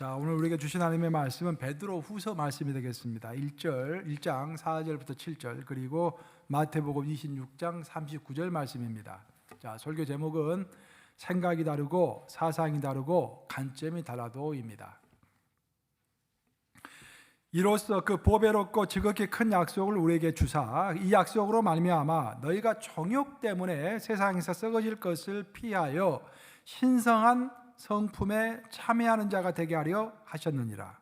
자, 오늘 우리에게 주신 하나님의 말씀은 베드로후서 말씀이 되겠습니다. 1장 4절부터 7절, 그리고 마태복음 26장 39절 말씀입니다. 자, 설교 제목은 생각이 다르고 사상이 다르고 관점이 달라도입니다. 이로써 그 보배롭고 지극히 큰 약속을 우리에게 주사 이 약속으로 말미암아 너희가 정욕 때문에 세상에서 썩어질 것을 피하여 신성한 성품에 참여하는 자가 되게 하려 하셨느니라.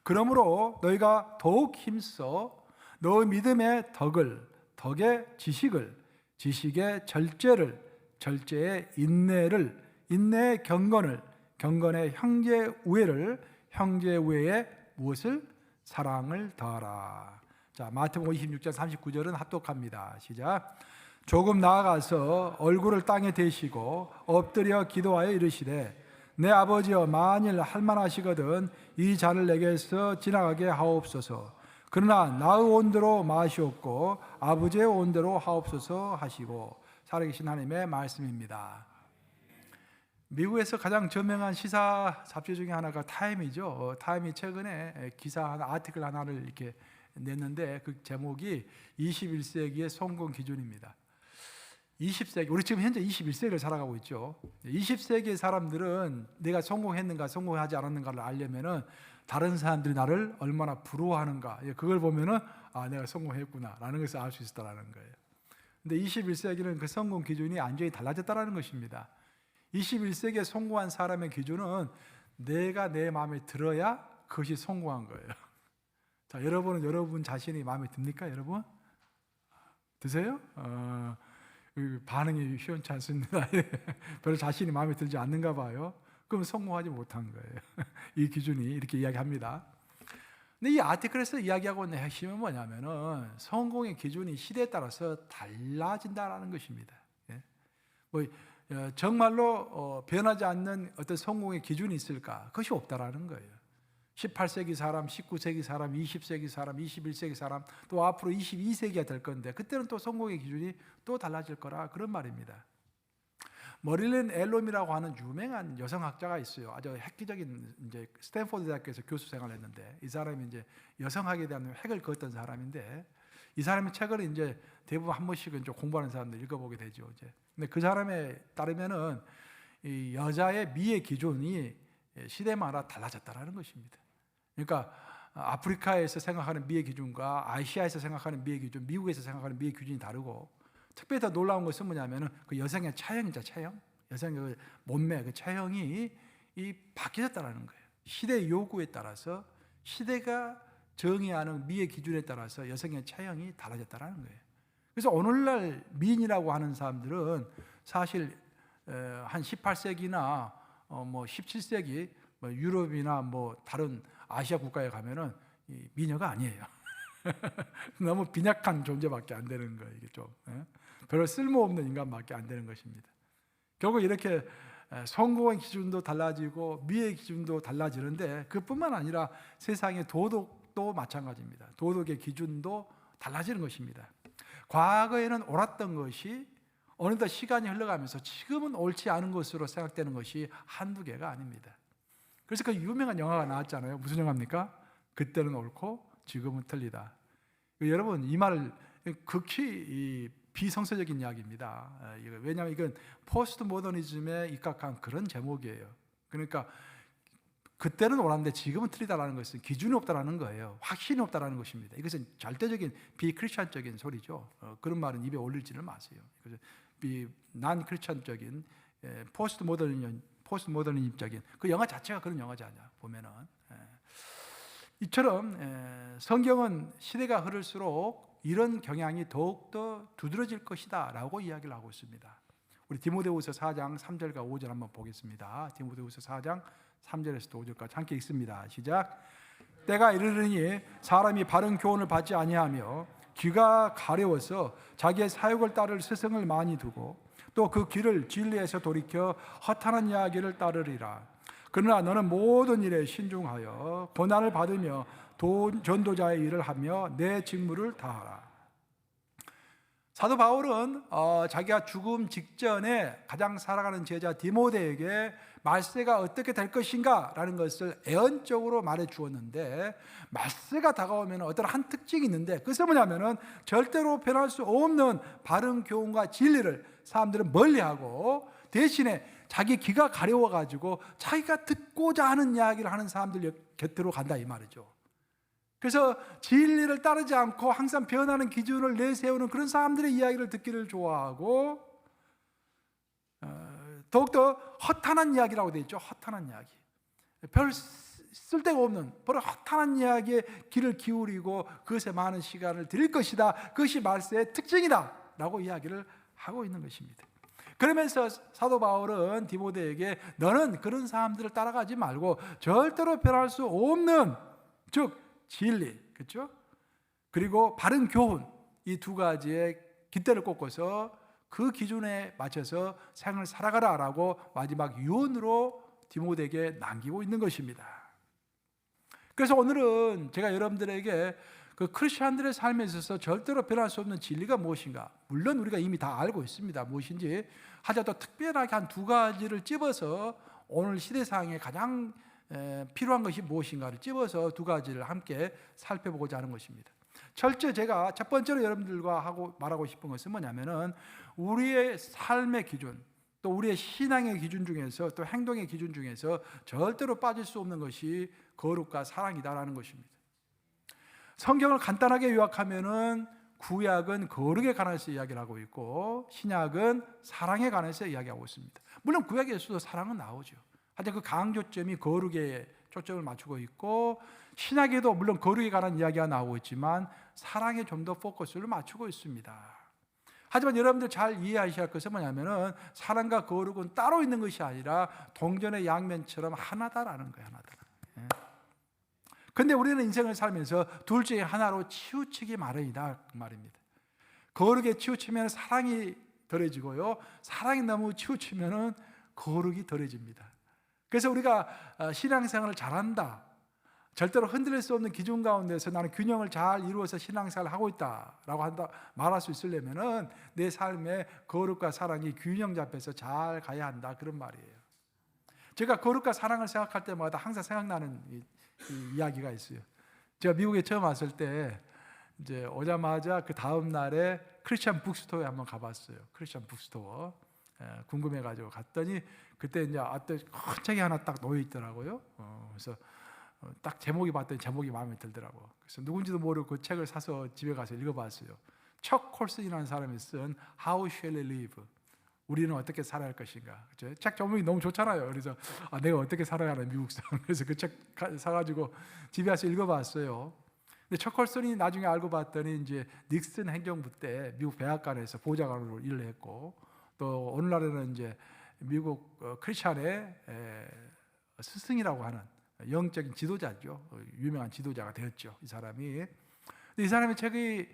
그러므로 너희가 더욱 힘써 너희 믿음의 덕을, 덕의 지식을, 지식의 절제를, 절제의 인내를, 인내의 경건을, 경건의 형제 우애를, 형제 우애에 무엇을? 사랑을 더하라. 자, 마태복음 26장 39절은 합독합니다. 시작. 조금 나아가서 얼굴을 땅에 대시고 엎드려 기도하여 이르시되 내 아버지여, 만일 할만하시거든 이 잔을 내게서 지나가게 하옵소서. 그러나 나의 온대로 마시옵고 아버지의 온대로 하옵소서 하시고. 살아계신 하나님의 말씀입니다. 미국에서 가장 저명한 시사 잡지 중에 하나가 타임이죠. 타임이 최근에 기사 하나, 아티클 하나를 이렇게 냈는데 그 제목이 21세기의 성공 기준입니다. 20세기, 우리 지금 현재 21세기를 살아가고 있죠. 20세기의 사람들은 내가 성공했는가 성공하지 않았는가를 알려면은 다른 사람들이 나를 얼마나 부러워하는가, 그걸 보면은 아, 내가 성공했구나 라는 것을 알 수 있었다는 거예요. 근데 21세기는 그 성공 기준이 완전히 달라졌다는 것입니다. 21세기에 성공한 사람의 기준은 내가 내 마음에 들어야 그것이 성공한 거예요. 자, 여러분은 여러분 자신이 마음에 듭니까? 여러분? 드세요? 반응이 시원치 않습니다. 별로 자신이 마음에 들지 않는가 봐요. 그럼 성공하지 못한 거예요. 이 기준이 이렇게 이야기합니다. 근데 이 아티클에서 이야기하고 있는 핵심은 뭐냐면은 성공의 기준이 시대에 따라서 달라진다는 것입니다. 정말로 변하지 않는 어떤 성공의 기준이 있을까? 그것이 없다라는 거예요. 18세기 사람, 19세기 사람, 20세기 사람, 21세기 사람, 또 앞으로 22세기가 될 건데 그때는 또 성공의 기준이 또 달라질 거라, 그런 말입니다. 머릴린 앨럼이라고 하는 유명한 여성학자가 있어요. 아주 획기적인, 이제 스탠포드 대학교에서 교수 생활을 했는데 이 사람이 이제 여성학에 대한 획을 그었던 사람인데 이 사람의 책을 이제 대부분 한 번씩은 좀 공부하는 사람들 읽어보게 되죠. 이제. 근데 그 사람에 따르면은 이 여자의 미의 기준이 시대마다 달라졌다라는 것입니다. 그러니까 아프리카에서 생각하는 미의 기준과 아시아에서 생각하는 미의 기준, 미국에서 생각하는 미의 기준이 다르고, 특별히 더 놀라운 것은 뭐냐면은 그 여성의 체형이죠, 체형. 여성의 그 몸매, 그 체형이 바뀌었다라는 거예요. 시대의 요구에 따라서, 시대가 정의하는 미의 기준에 따라서 여성의 체형이 달라졌다라는 거예요. 그래서 오늘날 미인이라고 하는 사람들은 사실 한 18세기나 뭐 17세기 유럽이나 뭐 다른 아시아 국가에 가면은 미녀가 아니에요. 너무 빈약한 존재밖에 안 되는 거예요. 이게 좀 별로 쓸모없는 인간밖에 안 되는 것입니다. 결국 이렇게 성공의 기준도 달라지고 미의 기준도 달라지는데 그뿐만 아니라 세상의 도덕도 마찬가지입니다. 도덕의 기준도 달라지는 것입니다. 과거에는 옳았던 것이 어느덧 시간이 흘러가면서 지금은 옳지 않은 것으로 생각되는 것이 한두 개가 아닙니다. 그래서 그 유명한 영화가 나왔잖아요. 무슨 영화입니까? 그때는 옳고 지금은 틀리다. 여러분, 이 말을 극히 비성서적인 이야기입니다. 왜냐하면 이건 포스트 모더니즘에 입각한 그런 제목이에요. 그러니까 그때는 옳았는데 지금은 틀리다라는 것은 기준이 없다라는 거예요. 확신이 없다라는 것입니다. 이것은 절대적인 비크리스천적인 소리죠. 그런 말은 입에 올리지는 마세요. 난 크리스천적인 포스트 모더니즘적인 그 영화 자체가 그런 영화잖아요. 보면은 이처럼 성경은 시대가 흐를수록 이런 경향이 더욱더 두드러질 것이다 라고 이야기를 하고 있습니다. 우리 디모데후서 4장 3절과 5절 한번 보겠습니다. 디모데후서 4장 3절에서 5절까지 함께 읽습니다. 시작. 때가 이르르니 사람이 바른 교훈을 받지 아니하며 귀가 가려워서 자기의 사욕을 따를 스승을 많이 두고 또 그 길을 진리에서 돌이켜 허탄한 이야기를 따르리라. 그러나 너는 모든 일에 신중하여 고난을 받으며 전도자의 일을 하며 내 직무를 다하라. 사도 바울은 자기가 죽음 직전에 가장 사랑하는 제자 디모데에게 말세가 어떻게 될 것인가 라는 것을 애언적으로 말해 주었는데, 말세가 다가오면 어떤 한 특징이 있는데, 그것은 뭐냐면은 절대로 변할 수 없는 바른 교훈과 진리를 사람들은 멀리하고 대신에 자기 귀가 가려워 가지고 자기가 듣고자 하는 이야기를 하는 사람들 곁으로 간다 이 말이죠. 그래서 진리를 따르지 않고 항상 변하는 기준을 내세우는 그런 사람들의 이야기를 듣기를 좋아하고, 더욱더 허탄한 이야기라고 되어 있죠. 허탄한 이야기, 별 쓸데가 없는 바로 허탄한 이야기에 귀를 기울이고 그것에 많은 시간을 드릴 것이다, 그것이 말세의 특징이다 라고 이야기를 하고 있는 것입니다. 그러면서 사도 바울은 디모데에게 너는 그런 사람들을 따라가지 말고 절대로 변할 수 없는, 즉 진리, 그렇죠? 그리고 바른 교훈, 이 두 가지의 깃대를 꽂고서 그 기준에 맞춰서 삶을 살아가라라고 마지막 유언으로 디모데에게 남기고 있는 것입니다. 그래서 오늘은 제가 여러분들에게 그 크리스천들의 삶에 있어서 절대로 변할 수 없는 진리가 무엇인가, 물론 우리가 이미 다 알고 있습니다. 무엇인지. 하자도 특별하게 한 두 가지를 집어서 오늘 시대상에 가장 필요한 것이 무엇인가를 집어서 두 가지를 함께 살펴보고자 하는 것입니다. 제가 첫 번째로 여러분들과 말하고 싶은 것은 뭐냐면은 우리의 삶의 기준, 또 우리의 신앙의 기준 중에서, 또 행동의 기준 중에서 절대로 빠질 수 없는 것이 거룩과 사랑이다라는 것입니다. 성경을 간단하게 요약하면은 구약은 거룩에 관해서 이야기를 하고 있고 신약은 사랑에 관해서 이야기하고 있습니다. 물론 구약에서도 사랑은 나오죠. 하여튼 그 강조점이 거룩에 초점을 맞추고 있고, 신약에도 물론 거룩에 관한 이야기가 나오고 있지만 사랑에 좀 더 포커스를 맞추고 있습니다. 하지만 여러분들 잘 이해하셔야 할 것은 뭐냐면은 사랑과 거룩은 따로 있는 것이 아니라 동전의 양면처럼 하나다라는 거예요. 하나다. 그런데 우리는 인생을 살면서 둘 중에 하나로 치우치기 마련이다 그 말입니다. 거룩에 치우치면 사랑이 덜해지고요, 사랑이 너무 치우치면 거룩이 덜해집니다. 그래서 우리가 신앙생활을 잘한다, 절대로 흔들릴 수 없는 기준 가운데서 나는 균형을 잘 이루어서 신앙생활을 하고 있다라고 말할 수 있으려면은 내 삶에 거룩과 사랑이 균형 잡혀서 잘 가야 한다, 그런 말이에요. 제가 거룩과 사랑을 생각할 때마다 항상 생각나는 이 이야기가 있어요. 제가 미국에 처음 왔을 때 이제 오자마자 그 다음 날에 크리스천 북스토어에 한번 가봤어요. 크리스천 북스토어 궁금해가지고 갔더니 그때 이제 큰 책이 하나 딱 놓여 있더라고요. 그래서 딱 제목이 봤더니 제목이 마음에 들더라고. 그래서 누군지도 모르고 그 책을 사서 집에 가서 읽어봤어요. 척 콜슨이라는 사람이 쓴 How Shall We Live? 우리는 어떻게 살아야 할 것인가. 그렇죠? 책 제목이 너무 좋잖아요. 그래서 내가 어떻게 살아야 하나 미국상. 그래서 그 책 사가지고 집에 와서 읽어봤어요. 근데 척 콜슨이 나중에 알고 봤더니 이제 닉슨 행정부 때 미국 백악관에서 보좌관으로 일을 했고, 또 오늘날에는 이제 미국 크리스천의 스승이라고 하는 영적인 지도자죠. 유명한 지도자가 되었죠. 이 사람이. 근데 이 사람의 책이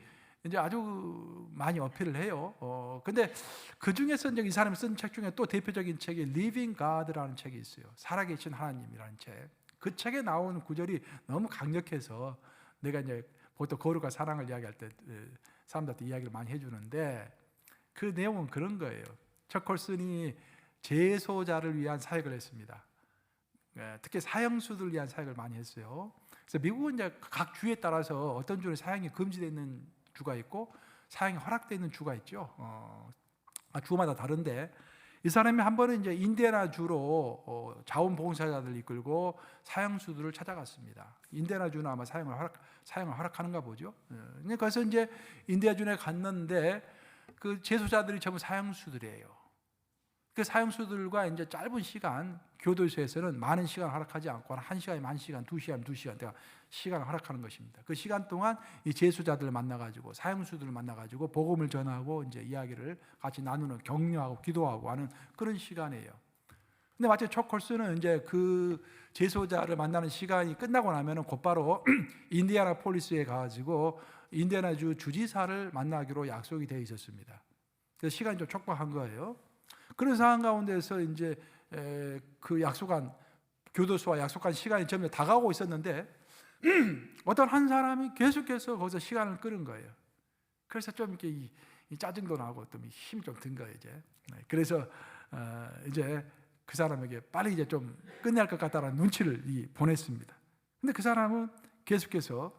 이제 아주 많이 어필을 해요. 근데 그 중에서 이제 이 사람이 쓴 책 중에 또 대표적인 책이 Living God라는 책이 있어요. 살아계신 하나님이라는 책. 그 책에 나오는 구절이 너무 강력해서 내가 이제 보통 거룩과 사랑을 이야기할 때 사람들한테 이야기를 많이 해주는데, 그 내용은 그런 거예요. 척 콜슨이 재소자를 위한 사역을 했습니다. 특히 사형수들을 위한 사역을 많이 했어요. 그래서 미국은 이제 각 주에 따라서 어떤 주는 사형이 금지되어 있는 주가 있고 사형이 허락되어 있는 주가 있죠. 주마다 다른데, 이 사람이 한 번은 이제 인디애나 주로 자원봉사자들 이끌고 사형수들을 찾아갔습니다. 인디애나 주는 아마 사형을 허락하는가 보죠. 그래서 이제 인디애나 주에 갔는데 그 재소자들이 전부 사형수들이에요. 그 사형수들과 이제 짧은 시간, 교도소에서는 많은 시간을 허락하지 않고 1시간이면 1시간, 2시간이면 2시간 내가 시간을 허락하는 것입니다. 그 시간 동안 이 재소자들을 만나가지고, 사형수들을 만나가지고 복음을 전하고 이제 이야기를 같이 나누는, 격려하고 기도하고 하는 그런 시간이에요. 근데 마치 척 콜슨은 이제 그 재소자를 만나는 시간이 끝나고 나면은 곧바로 인디애나폴리스에 가가지고 인디애나주 주지사를 만나기로 약속이 되어 있었습니다. 그래서 시간이 좀 촉박한 거예요. 그런 상황 가운데서 이제 그 약속한 교도소와 약속한 시간이 점점 다가오고 있었는데 어떤 한 사람이 계속해서 거기서 시간을 끄는 거예요. 그래서 좀 이렇게 이 짜증도 나고 또 힘이 좀 든 거예요 이제. 그래서 이제 그 사람에게 빨리 이제 좀 끝낼 것 같다라는 눈치를 보냈습니다. 근데 그 사람은 계속해서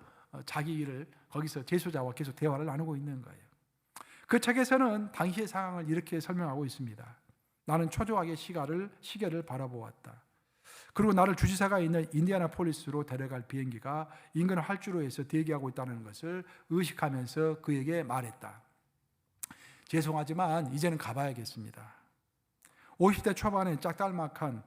자기 일을 거기서 제소자와 계속 대화를 나누고 있는 거예요. 그 책에서는 당시의 상황을 이렇게 설명하고 있습니다. 나는 초조하게 시계를 바라보았다. 그리고 나를 주지사가 있는 인디애나폴리스로 데려갈 비행기가 인근 활주로에서 대기하고 있다는 것을 의식하면서 그에게 말했다. 죄송하지만 이제는 가봐야겠습니다. 50대 초반에 짝달막한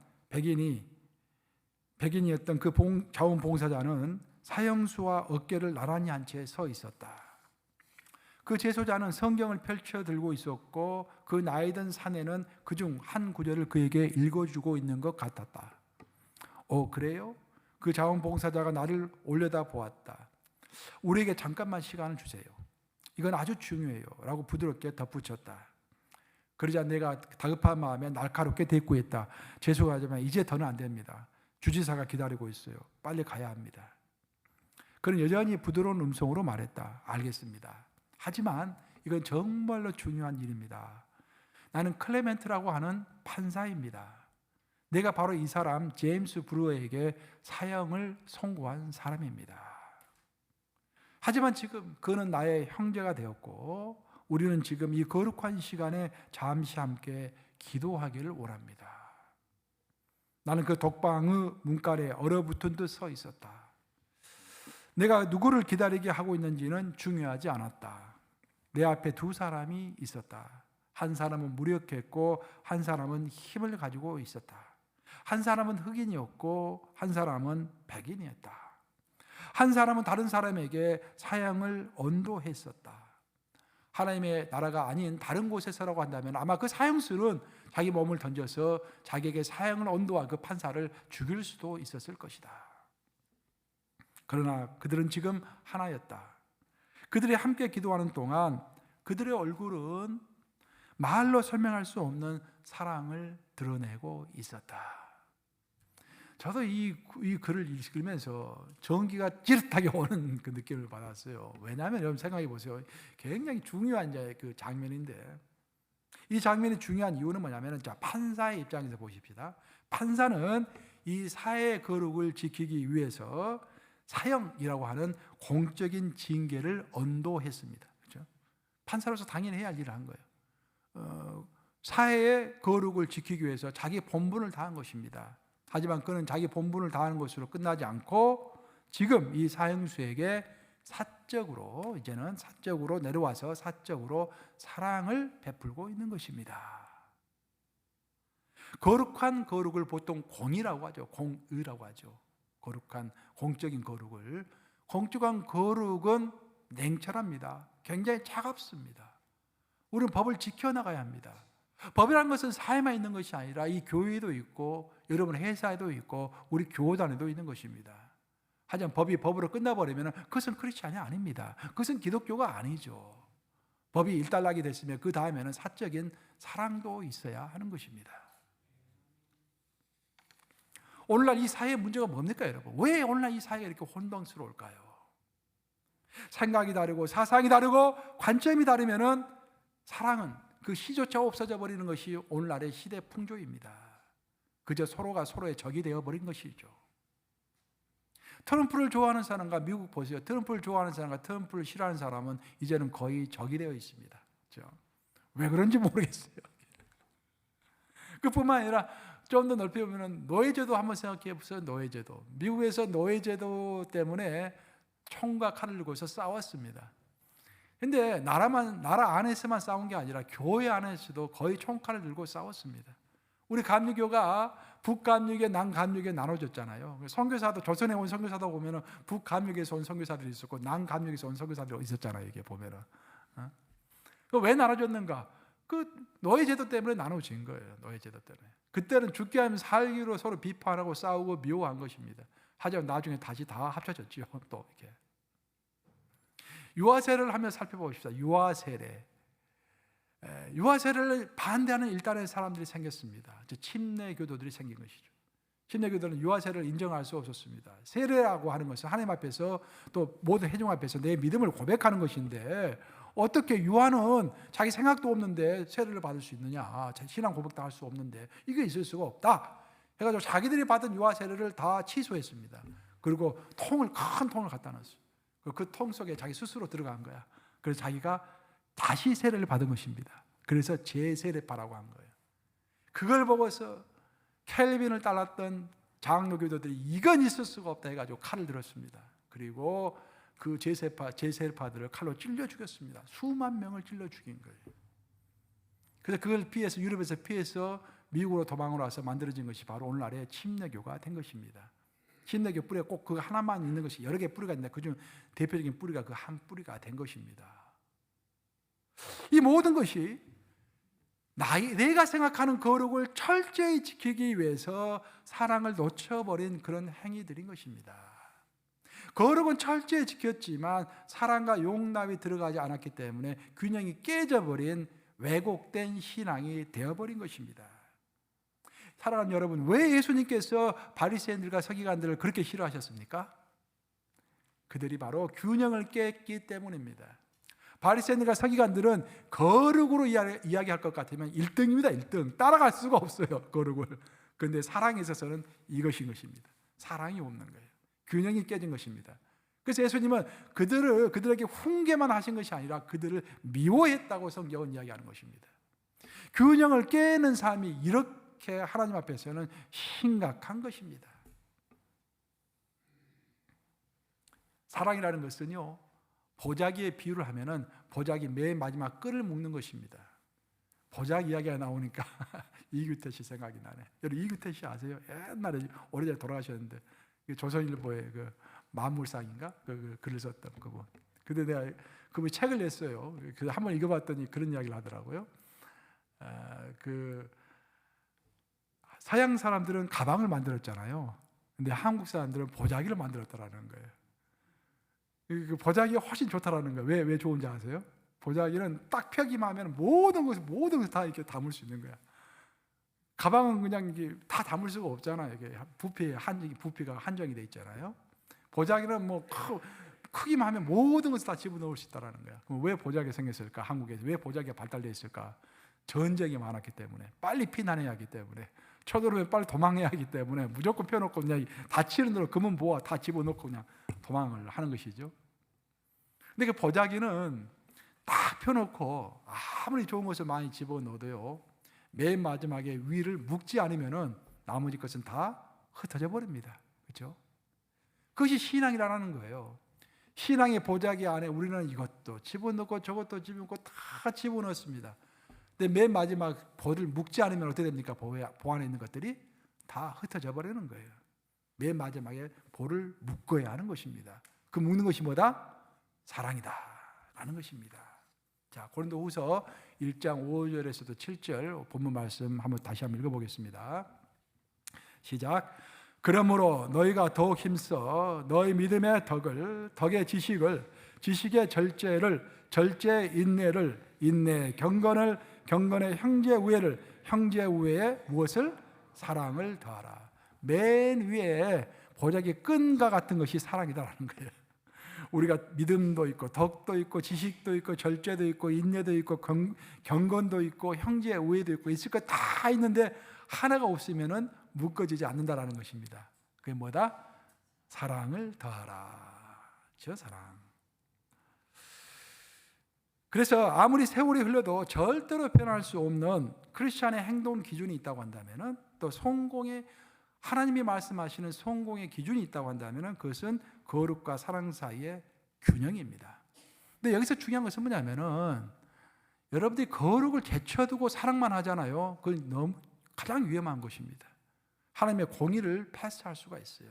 백인이었던 그 자원봉사자는 사형수와 어깨를 나란히 한 채 서 있었다. 그 제소자는 성경을 펼쳐 들고 있었고 그 나이든 사내는 그중 한 구절을 그에게 읽어주고 있는 것 같았다. 그래요? 그 자원봉사자가 나를 올려다 보았다. 우리에게 잠깐만 시간을 주세요. 이건 아주 중요해요 라고 부드럽게 덧붙였다. 그러자 내가 다급한 마음에 날카롭게 대꾸했다. 죄송하지만 이제 더는 안 됩니다. 주지사가 기다리고 있어요. 빨리 가야 합니다. 그는 여전히 부드러운 음성으로 말했다. 알겠습니다. 하지만 이건 정말로 중요한 일입니다. 나는 클레멘트라고 하는 판사입니다. 내가 바로 이 사람 제임스 브루어에게 사형을 선고한 사람입니다. 하지만 지금 그는 나의 형제가 되었고 우리는 지금 이 거룩한 시간에 잠시 함께 기도하기를 원합니다. 나는 그 독방의 문간에 얼어붙은 듯 서 있었다. 내가 누구를 기다리게 하고 있는지는 중요하지 않았다. 내 앞에 두 사람이 있었다. 한 사람은 무력했고 한 사람은 힘을 가지고 있었다. 한 사람은 흑인이었고 한 사람은 백인이었다. 한 사람은 다른 사람에게 사형을 언도했었다. 하나님의 나라가 아닌 다른 곳에서라고 한다면 아마 그 사형수는 자기 몸을 던져서 자기에게 사형을 언도한 그 판사를 죽일 수도 있었을 것이다. 그러나 그들은 지금 하나였다. 그들이 함께 기도하는 동안 그들의 얼굴은 말로 설명할 수 없는 사랑을 드러내고 있었다. 저도 이 글을 읽으면서 전기가 찌릿하게 오는 그 느낌을 받았어요. 왜냐하면 여러분 생각해 보세요. 굉장히 중요한 그 장면인데 이 장면이 중요한 이유는 뭐냐면 판사의 입장에서 보십시다. 판사는 이 사회의 거룩을 지키기 위해서 사형이라고 하는 공적인 징계를 언도했습니다. 그렇죠? 판사로서 당연히 해야 할 일을 한 거예요. 사회의 거룩을 지키기 위해서 자기 본분을 다한 것입니다. 하지만 그는 자기 본분을 다하는 것으로 끝나지 않고 지금 이 사형수에게 이제는 사적으로 내려와서 사적으로 사랑을 베풀고 있는 것입니다. 거룩한 거룩을 보통 공의라고 하죠. 공의라고 하죠. 거룩한 공적인 거룩을. 공적인 거룩은 냉철합니다. 굉장히 차갑습니다. 우리는 법을 지켜나가야 합니다. 법이라는 것은 사회만 있는 것이 아니라 이 교회에도 있고 여러분 회사에도 있고 우리 교단에도 있는 것입니다. 하지만 법이 법으로 끝나버리면 그것은 크리스찬이 아닙니다. 그것은 기독교가 아니죠. 법이 일단락이 됐으면 그 다음에는 사적인 사랑도 있어야 하는 것입니다. 오늘날 이 사회의 문제가 뭡니까 여러분? 왜 오늘날 이 사회가 이렇게 혼동스러울까요? 생각이 다르고 사상이 다르고 관점이 다르면은 사랑은 그 시조차 없어져 버리는 것이 오늘날의 시대 풍조입니다. 그저 서로가 서로의 적이 되어버린 것이죠. 트럼프를 좋아하는 사람과 미국 보세요. 트럼프를 좋아하는 사람과 트럼프를 싫어하는 사람은 이제는 거의 적이 되어 있습니다. 그렇죠? 왜 그런지 모르겠어요. 그뿐만 아니라 좀 더 넓게 보면 노예제도 한번 생각해 보세요. 노예제도. 미국에서 노예제도 때문에 총과 칼을 들고서 싸웠습니다. 근데 나라 안에서만 싸운 게 아니라 교회 안에서도 거의 총칼을 들고 싸웠습니다. 우리 감리교가 북감리교, 남감리교 나눠졌잖아요. 선교사도 조선에 온 선교사도 보면은 북감리교에서 온 선교사들이 있었고 남감리교에서 온 선교사들이 있었잖아요. 이게 보면은 왜 나눠졌는가? 그 노예제도 때문에 나눠진 거예요. 노예제도 때문에. 그때는 죽게 하면 살기로 서로 비판하고 싸우고 미워한 것입니다. 하지만 나중에 다시 다 합쳐졌죠. 또 이렇게. 유아세례를 하면 살펴봅시다. 유아세례를 반대하는 일단의 사람들이 생겼습니다. 침례 교도들이 생긴 것이죠. 침례 교도는 유아세례를 인정할 수 없었습니다. 세례라고 하는 것은 하나님 앞에서 또 모든 회중 앞에서 내 믿음을 고백하는 것인데 어떻게 유아는 자기 생각도 없는데 세례를 받을 수 있느냐, 신앙 고백도 할 수 없는데 이게 있을 수가 없다 해가지고 자기들이 받은 유아 세례를 다 취소했습니다. 그리고 큰 통을 갖다 놨어요. 그 통 속에 자기 스스로 들어간 거야. 그래서 자기가 다시 세례를 받은 것입니다. 그래서 재세례파라고 한 거예요. 그걸 보고서 켈빈을 따랐던 장로교도들이 이건 있을 수가 없다 해가지고 칼을 들었습니다. 그리고 그 재세례파들을 칼로 찔러 죽였습니다. 수만 명을 찔러 죽인 거예요. 그래서 그걸 피해서, 유럽에서 피해서 미국으로 도망을 와서 만들어진 것이 바로 오늘날의 침례교가 된 것입니다. 침례교 뿌리가 꼭 그 하나만 있는 것이 여러 개 뿌리가 있는데 그중 대표적인 뿌리가 그 한 뿌리가 된 것입니다. 이 모든 것이 내가 생각하는 거룩을 철저히 지키기 위해서 사랑을 놓쳐버린 그런 행위들인 것입니다. 거룩은 철저히 지켰지만 사랑과 용납이 들어가지 않았기 때문에 균형이 깨져버린 왜곡된 신앙이 되어버린 것입니다. 사랑하는 여러분, 왜 예수님께서 바리새인들과 서기관들을 그렇게 싫어하셨습니까? 그들이 바로 균형을 깼기 때문입니다. 바리새인들과 서기관들은 거룩으로 이야기할 것 같으면 1등입니다. 1등. 따라갈 수가 없어요, 거룩을. 그런데 사랑에 있어서는 이것인 것입니다. 사랑이 없는 거예요. 균형이 깨진 것입니다. 그래서 예수님은 그들에게 훈계만 하신 것이 아니라 그들을 미워했다고 성경은 이야기하는 것입니다. 균형을 깨는 삶이 이렇게 하나님 앞에서는 심각한 것입니다. 사랑이라는 것은요, 보자기의 비유를 하면은 보자기 맨 마지막 끈을 묶는 것입니다. 보자기 이야기가 나오니까 이규태 씨 생각이 나네. 여러분 이규태 씨 아세요? 옛날에 오래전에 돌아가셨는데 조선일보의 그 만물상인가 그 글을 썼던 그분. 근데 내가 그분 책을 냈어요. 그 한번 읽어봤더니 그런 이야기를 하더라고요. 그 서양 사람들은 가방을 만들었잖아요. 근데 한국 사람들은 보자기를 만들었다라는 거예요. 그 보자기가 훨씬 좋다라는 거예요. 왜 좋은지 아세요? 보자기는 딱 펴기만 하면 모든 것을 다 이렇게 담을 수 있는 거야. 가방은 그냥 이게 다 담을 수가 없잖아요. 이게 부피가 한정이 돼 있잖아요. 보자기는 뭐 크기만 하면 모든 것을 다 집어넣을 수 있다라는 거야. 그럼 왜 보자기가 생겼을까? 한국에서 왜 보자기가 발달되어 있을까? 전쟁이 많았기 때문에, 빨리 피난해야 하기 때문에, 쳐들어오면 빨리 도망해야 하기 때문에 무조건 펴놓고 그냥 다치는 대로 금은 보아 다 집어넣고 그냥 도망을 하는 것이죠. 근데 그 보자기는 딱 펴놓고 아무리 좋은 것을 많이 집어넣어도요, 맨 마지막에 위를 묶지 않으면은 나머지 것은 다 흩어져 버립니다. 그렇죠? 그것이 신앙이라는 거예요. 신앙의 보자기 안에 우리는 이것도 집어넣고 저것도 집어넣고 다 집어넣습니다. 근데 맨 마지막 볼을 묶지 않으면 어떻게 됩니까? 보 안에 있는 것들이 다 흩어져 버리는 거예요. 맨 마지막에 볼을 묶어야 하는 것입니다. 그 묶는 것이 뭐다? 사랑이다 라는 것입니다. 자, 고린도후서 1장 5절에서도 7절 본문 말씀 다시 한번 읽어보겠습니다. 시작. 그러므로 너희가 더욱 힘써 너희 믿음의 덕을, 덕의 지식을, 지식의 절제를, 절제의 인내를, 인내의 경건을, 경건의 형제 우애를, 형제 우애에 무엇을? 사랑을 더하라. 맨 위에 보자기 끈과 같은 것이 사랑이다라는 거예요. 우리가 믿음도 있고 덕도 있고 지식도 있고 절제도 있고 인내도 있고 경건도 있고 형제 우애도 있고 있을 것 다 있는데 하나가 없으면은 묶어지지 않는다라는 것입니다. 그게 뭐다? 사랑을 더하라. 저 사랑. 그래서 아무리 세월이 흘러도 절대로 변할 수 없는 크리스찬의 행동 기준이 있다고 한다면은, 또 성공의, 하나님이 말씀하시는 성공의 기준이 있다고 한다면은 그것은 거룩과 사랑 사이의 균형입니다. 근데 여기서 중요한 것은 뭐냐면은, 여러분들이 거룩을 제쳐두고 사랑만 하잖아요. 그건 너무 가장 위험한 것입니다. 하나님의 공의를 패스할 수가 있어요.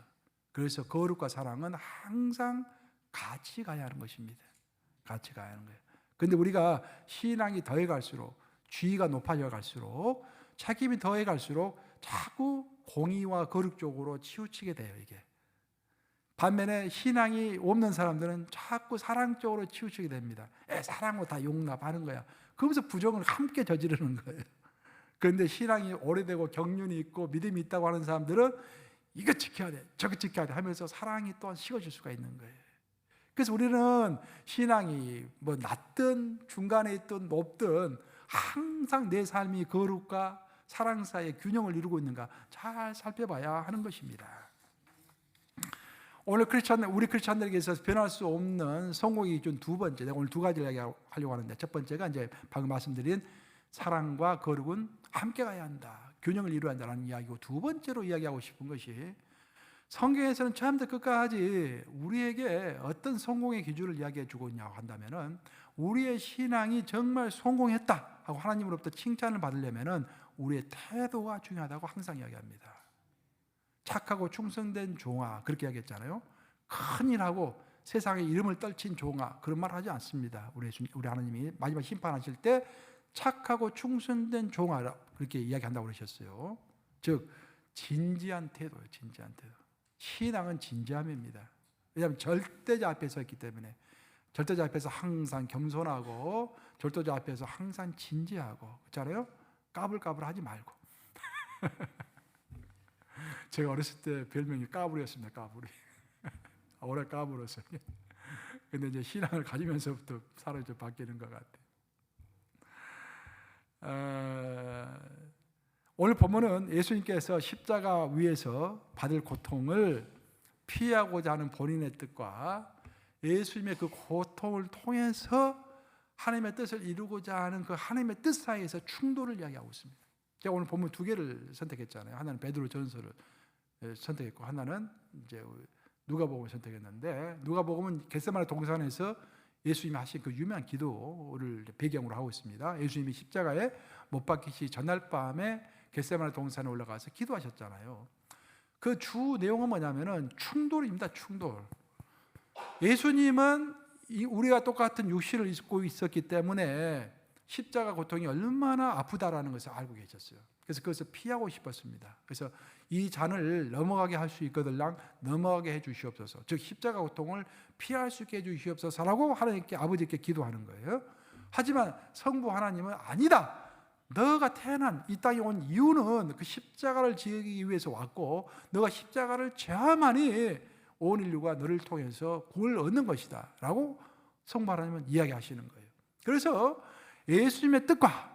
그래서 거룩과 사랑은 항상 같이 가야 하는 것입니다. 같이 가야 하는 거예요. 그런데 우리가 신앙이 더해갈수록, 지위가 높아져 갈수록, 책임이 더해갈수록 자꾸 공의와 거룩 쪽으로 치우치게 돼요. 이게 반면에 신앙이 없는 사람들은 자꾸 사랑 쪽으로 치우치게 됩니다. 사랑으로 다 용납하는 거야. 그러면서 부정을 함께 저지르는 거예요. 그런데 신앙이 오래되고 경륜이 있고 믿음이 있다고 하는 사람들은 이거 지켜야 돼, 저거 지켜야 돼 하면서 사랑이 또한 식어질 수가 있는 거예요. 그래서 우리는 신앙이 뭐 낮든 중간에 있든 높든 항상 내 삶이 거룩과 사랑 사이의 균형을 이루고 있는가 잘 살펴봐야 하는 것입니다. 오늘 우리 크리스찬들에게 있어서 변할 수 없는 성공의 기준 두 번째, 내가 오늘 두 가지를 이야기하려고 하는데, 첫 번째가 이제 방금 말씀드린 사랑과 거룩은 함께 가야 한다, 균형을 이루어야 한다는 이야기고, 두 번째로 이야기하고 싶은 것이 성경에서는 처음부터 끝까지 우리에게 어떤 성공의 기준을 이야기해 주고 있냐고 한다면은, 우리의 신앙이 정말 성공했다 하고 하나님으로부터 칭찬을 받으려면은 우리의 태도가 중요하다고 항상 이야기합니다. 착하고 충성된 종아, 그렇게 이야기했잖아요. 큰일하고 세상에 이름을 떨친 종아, 그런 말 하지 않습니다. 우리 하나님이 마지막 심판하실 때 착하고 충성된 종아, 그렇게 이야기한다고 그러셨어요. 즉 진지한 태도예요. 진지한 태도. 신앙은 진지함입니다. 왜냐하면 절대자 앞에 서 있기 때문에. 절대자 앞에서 항상 겸손하고, 절대자 앞에서 항상 진지하고, 그렇잖아요. 까불까불하지 말고. 제가 어렸을 때 별명이 까불이었습니다. 까불이. 오래 까불었어요. 근데 이제 신앙을 가지면서부터 사람이 좀 바뀌는 것 같아요. 오늘 본문은 예수님께서 십자가 위에서 받을 고통을 피하고자 하는 본인의 뜻과 예수님의 그 고통을 통해서 하나님의 뜻을 이루고자 하는 그 하나님의 뜻 사이에서 충돌을 이야기하고 있습니다. 제가 오늘 본문 두 개를 선택했잖아요. 하나는 베드로 전서를 선택했고, 하나는 이제 누가복음을 선택했는데, 누가복음은 겟세마네 동산에서 예수님이 하신 그 유명한 기도를 배경으로 하고 있습니다. 예수님이 십자가에 못 박히시 전날 밤에 겟세마네 동산에 올라가서 기도하셨잖아요. 그 주 내용은 뭐냐면은 충돌입니다. 충돌. 예수님은 우리가 똑같은 육신을 입고 있었기 때문에 십자가 고통이 얼마나 아프다라는 것을 알고 계셨어요. 그래서 그것을 피하고 싶었습니다. 그래서 이 잔을 넘어가게 할 수 있거들랑 넘어가게 해 주시옵소서. 즉 십자가 고통을 피할 수 있게 해 주시옵소서라고 하나님께, 아버지께 기도하는 거예요. 하지만 성부 하나님은 아니다. 너가 태어난 이 땅에 온 이유는 그 십자가를 지기 위해서 왔고, 너가 십자가를 져야만이 온 인류가 너를 통해서 구원을 얻는 것이다 라고 성부 하나님은 이야기하시는 거예요. 그래서 예수님의 뜻과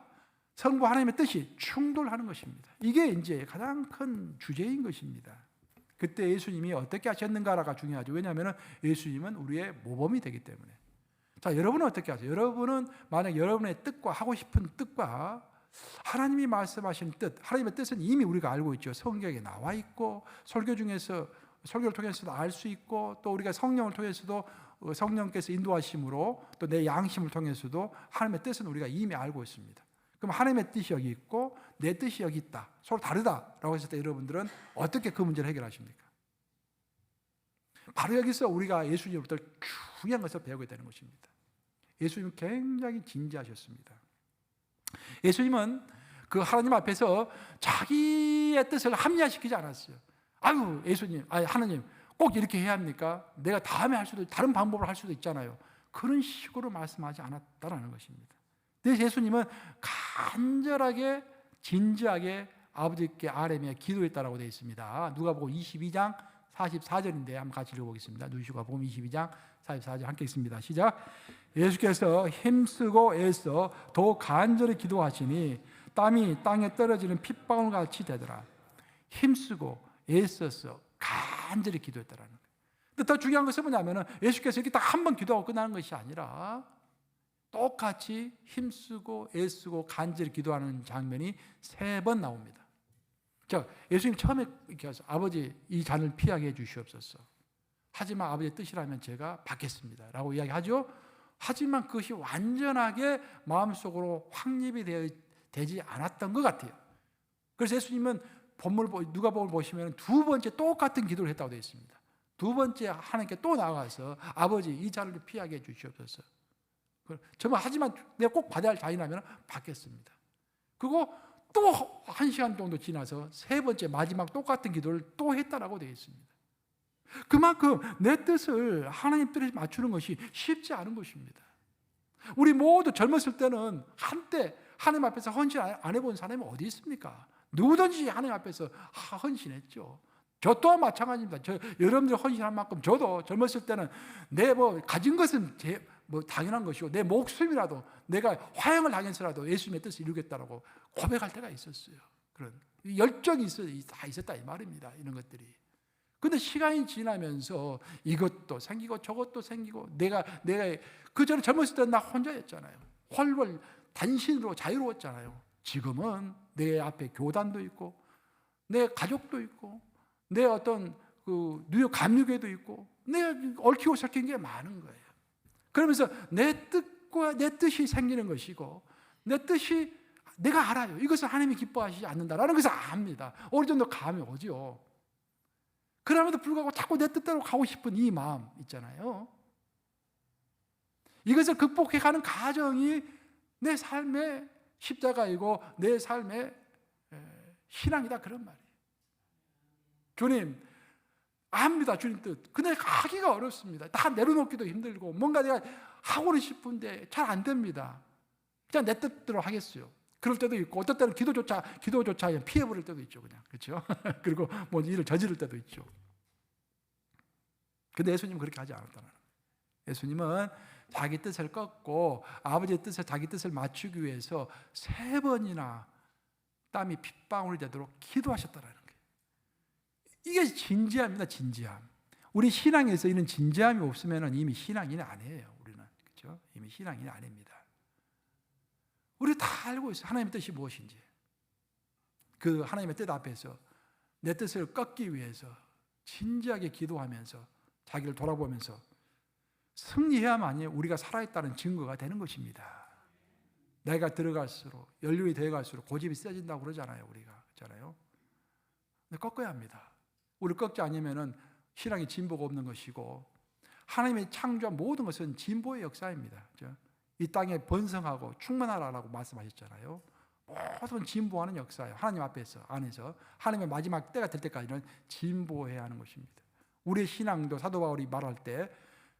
성부 하나님의 뜻이 충돌하는 것입니다. 이게 이제 가장 큰 주제인 것입니다. 그때 예수님이 어떻게 하셨는가가 중요하죠. 왜냐하면 예수님은 우리의 모범이 되기 때문에. 자, 여러분은 어떻게 하세요? 여러분은 만약 여러분의 뜻과 하고 싶은 뜻과 하나님이 말씀하신 뜻, 하나님의 뜻은 이미 우리가 알고 있죠. 성경에 나와 있고, 설교를 통해서도 알 수 있고, 또 우리가 성령을 통해서도 성령께서 인도하심으로, 또 내 양심을 통해서도 하나님의 뜻은 우리가 이미 알고 있습니다. 그럼 하나님의 뜻이 여기 있고 내 뜻이 여기 있다, 서로 다르다라고 했을 때 여러분들은 어떻게 그 문제를 해결하십니까? 바로 여기서 우리가 예수님으로부터 중요한 것을 배우게 되는 것입니다. 예수님은 굉장히 진지하셨습니다. 예수님은 그 하나님 앞에서 자기의 뜻을 합리화시키지 않았어요. 아유 예수님, 하나님 꼭 이렇게 해야 합니까? 내가 다음에 할 수도, 다른 방법을 할 수도 있잖아요. 그런 식으로 말씀하지 않았다는 것입니다. 그래서 예수님은 간절하게 진지하게 아버지께 아뢰며 기도했다라고 되어 있습니다. 누가복음 22장 44절인데 한번 같이 읽어보겠습니다. 누가복음 22장 44절 함께 읽습니다. 시작. 예수께서 힘쓰고 애써 더 간절히 기도하시니 땀이 땅에 떨어지는 핏방울같이 되더라. 힘쓰고 애써서 간절히 기도했다라는 거예요. 근데 더 중요한 것은 뭐냐면은 예수께서 이렇게 딱 한 번 기도하고 끝나는 것이 아니라 똑같이 힘쓰고 애쓰고 간절히 기도하는 장면이 3번 나옵니다. 자, 예수님 처음에 이렇게 해서 아버지 이 잔을 피하게 해 주시옵소서. 하지만 아버지의 뜻이라면 제가 받겠습니다 라고 이야기하죠. 하지만 그것이 완전하게 마음속으로 확립이 되지 않았던 것 같아요. 그래서 예수님은 누가복음을 보시면 두 번째 똑같은 기도를 했다고 되어 있습니다. 두 번째 하나님께 또 나아가서 아버지 이 잔을 피하게 해 주시옵소서. 정말 하지만 내가 꼭 받아야 할 자인이라면 받겠습니다. 그리고 또 1시간 정도 지나서 세 번째 마지막 똑같은 기도를 또 했다라고 되어 있습니다. 그만큼 내 뜻을 하나님 뜻에 맞추는 것이 쉽지 않은 것입니다. 우리 모두 젊었을 때는 한때 하나님 앞에서 헌신 안 해본 사람이 어디 있습니까? 누구든지 하나님 앞에서 헌신했죠. 저 또한 마찬가지입니다. 여러분들 헌신한 만큼 저도 젊었을 때는 내 가진 것은 당연한 것이고 내 목숨이라도 내가 화형을 당해서라도 예수님의 뜻을 이루겠다라고 고백할 때가 있었어요. 그런 열정이 다 있었다 이 말입니다. 이런 것들이. 근데 시간이 지나면서 이것도 생기고 저것도 생기고 내가 그 전에 젊었을 때는 나 혼자였잖아요. 훨훨 단신으로 자유로웠잖아요. 지금은 내 앞에 교단도 있고 내 가족도 있고 내 어떤 그 뉴욕 감리교회도 있고 내 얽히고 설킨 게 많은 거예요. 그러면서 내 뜻이 생기는 것이고 내 뜻이 내가 알아요. 이것을 하나님이 기뻐하시지 않는다라는 것을 압니다. 어느 정도 감이 오죠. 그럼에도 불구하고 자꾸 내 뜻대로 가고 싶은 이 마음 있잖아요. 이것을 극복해가는 과정이 내 삶의 십자가이고 내 삶의 신앙이다 그런 말이에요. 주님 압니다. 주님 뜻. 근데 하기가 어렵습니다. 다 내려놓기도 힘들고 뭔가 내가 하고는 싶은데 잘 안 됩니다. 그냥 내 뜻대로 하겠어요. 그럴 때도 있고 어떤 때는 기도조차 피해버릴 때도 있죠. 그냥 그렇죠. 그리고 뭐 일을 저지를 때도 있죠. 근데 예수님은 그렇게 하지 않았다는 거예요. 예수님은 자기 뜻을 꺾고 아버지의 뜻에 자기 뜻을 맞추기 위해서 3번이나 땀이 핏방울이 되도록 기도하셨다는 거예요. 이게 진지함입니다. 진지함. 우리 신앙에서 이런 진지함이 없으면 이미 신앙인이 아니에요. 우리는 그렇죠? 이미 신앙인이 아닙니다. 우리 다 알고 있어요. 하나님의 뜻이 무엇인지. 그 하나님의 뜻 앞에서 내 뜻을 꺾기 위해서 진지하게 기도하면서 자기를 돌아보면서 승리해야만이 우리가 살아있다는 증거가 되는 것입니다. 나이가 들어갈수록 연륜이 되어갈수록 고집이 세진다고 그러잖아요. 우리가 그렇잖아요. 근데 꺾어야 합니다. 우리 꺾지 않으면 신앙이 진보가 없는 것이고 하나님의 창조한 모든 것은 진보의 역사입니다. 그렇죠? 이 땅에 번성하고 충만하라고 말씀하셨잖아요. 모든 진보하는 역사예요. 하나님 안에서 하나님의 마지막 때가 될 때까지는 진보해야 하는 것입니다. 우리의 신앙도 사도 바울이 말할 때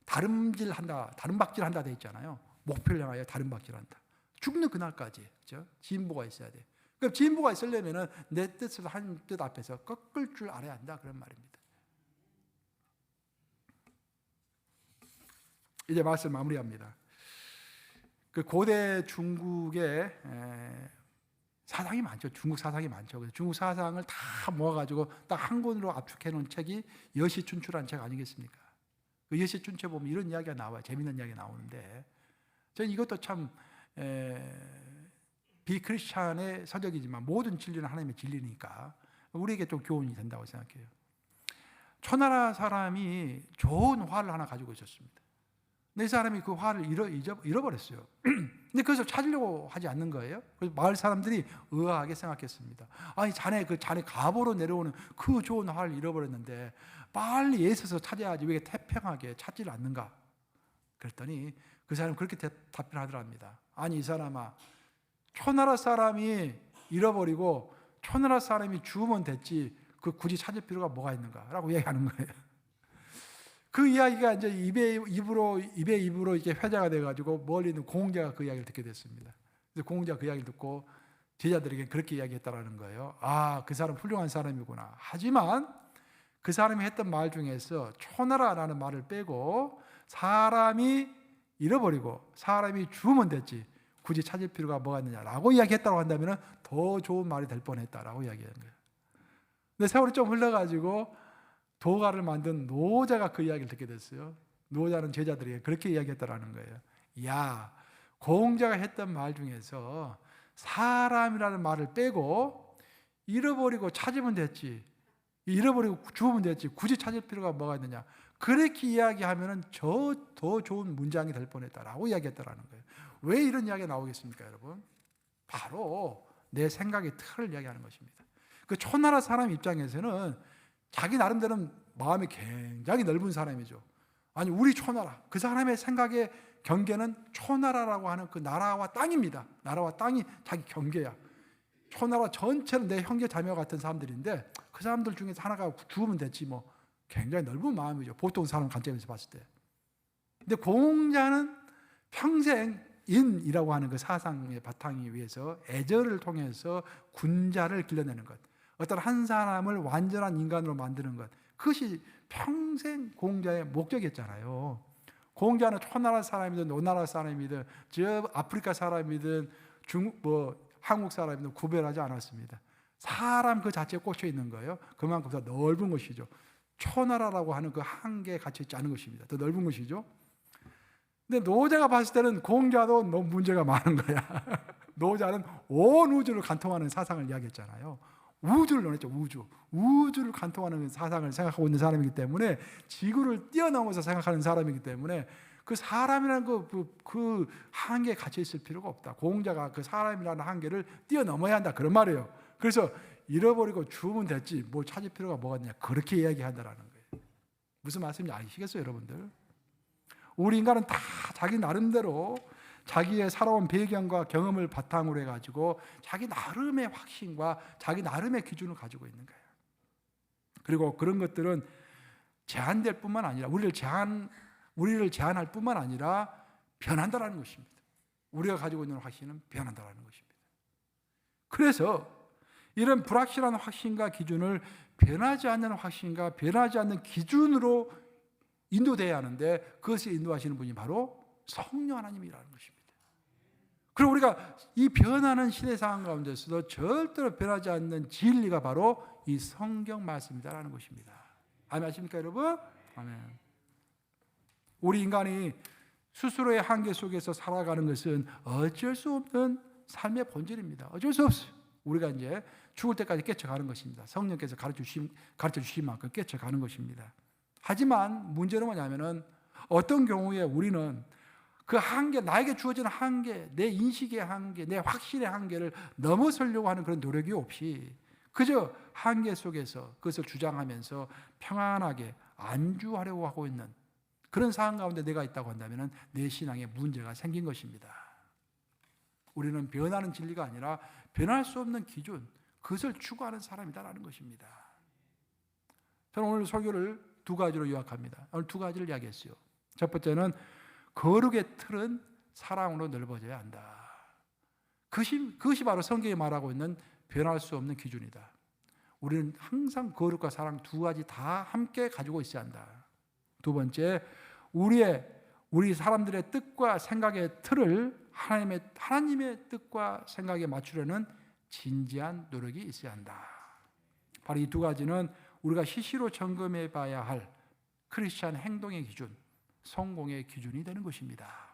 다름박질한다 돼 있잖아요. 목표를 향하여 다름박질한다. 죽는 그날까지 그렇죠? 진보가 있어야 돼. 그럼 진보가 있으려면 내 뜻을 하나님 뜻 앞에서 꺾을 줄 알아야 한다 그런 말입니다. 이제 말씀 마무리합니다. 그 고대 중국의 사상이 많죠. 중국 사상이 많죠. 그래서 중국 사상을 다 모아가지고 딱 한 권으로 압축해 놓은 책이 여시춘추라는 책 아니겠습니까? 그 여시춘추에 보면 이런 이야기가 나와요. 재밌는 이야기가 나오는데 저는 이것도 참 비크리스찬의 서적이지만 모든 진리는 하나님의 진리니까 우리에게 좀 교훈이 된다고 생각해요. 초나라 사람이 좋은 활을 하나 가지고 있었습니다. 근데 이 사람이 그 활을 잃어버렸어요. 근데 그것을 찾으려고 하지 않는 거예요. 그래서 마을 사람들이 의아하게 생각했습니다. 아니 자네 갑오로 내려오는 그 좋은 활을 잃어버렸는데 빨리 애써서 찾아야지 왜 태평하게 찾지를 않는가? 그랬더니 그 사람은 그렇게 답변하더랍니다. 아니 이 사람아, 초나라 사람이 잃어버리고 초나라 사람이 죽으면 됐지 그 굳이 찾을 필요가 뭐가 있는가라고 얘기하는 거예요. 그 이야기가 이제 입에 입으로 이렇게 회자가 돼가지고 멀리 있는 공자가 그 이야기를 듣게 됐습니다. 그래서 공자가 그 이야기를 듣고 제자들에게 그렇게 이야기했다라는 거예요. 아, 그 사람 훌륭한 사람이구나. 하지만 그 사람이 했던 말 중에서 초나라라는 말을 빼고 사람이 잃어버리고 사람이 죽으면 됐지 굳이 찾을 필요가 뭐가 있느냐라고 이야기했다고 한다면 더 좋은 말이 될 뻔했다라고 이야기하는 거예요. 근데 세월이 좀 흘러가지고 도가를 만든 노자가 그 이야기를 듣게 됐어요. 노자는 제자들에게 그렇게 이야기했다라는 거예요. 야, 공자가 했던 말 중에서 사람이라는 말을 빼고 잃어버리고 찾으면 됐지, 잃어버리고 죽으면 됐지 굳이 찾을 필요가 뭐가 있느냐, 그렇게 이야기하면 더 좋은 문장이 될 뻔했다라고 이야기했다라는 거예요. 왜 이런 이야기가 나오겠습니까, 여러분? 바로 내 생각의 틀을 이야기하는 것입니다. 그 초나라 사람 입장에서는 자기 나름대로는 마음이 굉장히 넓은 사람이죠. 아니 우리 초나라, 그 사람의 생각의 경계는 초나라라고 하는 그 나라와 땅입니다. 나라와 땅이 자기 경계야. 초나라 전체는 내 형제 자매 같은 사람들인데 그 사람들 중에서 하나가 죽으면 됐지 뭐, 굉장히 넓은 마음이죠. 보통 사람 관점에서 봤을 때. 근데 공자는 평생 인이라고 하는 그 사상의 바탕이 위해서 애절을 통해서 군자를 길러내는 것, 어떤 한 사람을 완전한 인간으로 만드는 것, 그것이 평생 공자의 목적이었잖아요. 공자는 초나라 사람이든 노나라 사람이든 저 아프리카 사람이든 한국 사람이든 구별하지 않았습니다. 사람 그 자체에 꽂혀 있는 거예요. 그만큼 더 넓은 것이죠. 초나라라고 하는 그 한계에 갇혀 있지 않은 것입니다. 더 넓은 것이죠. 근데 노자가 봤을 때는 공자도 너무 문제가 많은 거야. 노자는 온 우주를 관통하는 사상을 이야기했잖아요. 우주를 논했죠. 우주를 관통하는 사상을 생각하고 있는 사람이기 때문에, 지구를 뛰어넘어서 생각하는 사람이기 때문에 그 사람이라는 그 한계에 갇혀 있을 필요가 없다. 공자가 그 사람이라는 한계를 뛰어넘어야 한다, 그런 말이에요. 그래서 잃어버리고 죽으면 됐지 뭐 찾을 필요가 뭐가 있냐, 그렇게 이야기한다라는 거예요. 무슨 말씀인지 아시겠어요, 여러분들? 우리 인간은 다 자기 나름대로 자기의 살아온 배경과 경험을 바탕으로 해가지고 자기 나름의 확신과 자기 나름의 기준을 가지고 있는 거예요. 그리고 그런 것들은 제한될 뿐만 아니라 우리를 제한할 뿐만 아니라 변한다라는 것입니다. 우리가 가지고 있는 확신은 변한다라는 것입니다. 그래서 이런 불확실한 확신과 기준을 변하지 않는 확신과 변하지 않는 기준으로 인도돼야 하는데, 그것을 인도하시는 분이 바로 성령 하나님이라는 것입니다. 그리고 우리가 이 변하는 시대 상황 가운데서도 절대로 변하지 않는 진리가 바로 이 성경 말씀이다라는 것입니다. 아멘 하십니까, 여러분? 아멘. 우리 인간이 스스로의 한계 속에서 살아가는 것은 어쩔 수 없는 삶의 본질입니다. 어쩔 수 없어요. 우리가 이제 죽을 때까지 깨쳐가는 것입니다. 성령께서 가르쳐 주신 만큼 깨쳐가는 것입니다. 하지만 문제는 뭐냐면은, 어떤 경우에 우리는 그 한계, 나에게 주어지는 한계, 내 인식의 한계, 내 확신의 한계를 넘어서려고 하는 그런 노력이 없이 그저 한계 속에서 그것을 주장하면서 평안하게 안주하려고 하고 있는 그런 상황 가운데 내가 있다고 한다면 내 신앙에 문제가 생긴 것입니다. 우리는 변하는 진리가 아니라 변할 수 없는 기준, 그것을 추구하는 사람이다라는 것입니다. 저는 오늘 설교를 두 가지로 요약합니다. 오늘 두 가지를 이야기했어요. 첫 번째는 거룩의 틀은 사랑으로 넓어져야 한다. 그것이 바로 성경이 말하고 있는 변할 수 없는 기준이다. 우리는 항상 거룩과 사랑 두 가지 다 함께 가지고 있어야 한다. 두 번째, 우리 사람들의 뜻과 생각의 틀을 하나님의 뜻과 생각에 맞추려는 진지한 노력이 있어야 한다. 바로 이 두 가지는 우리가 시시로 점검해 봐야 할 크리스찬 행동의 기준, 성공의 기준이 되는 것입니다.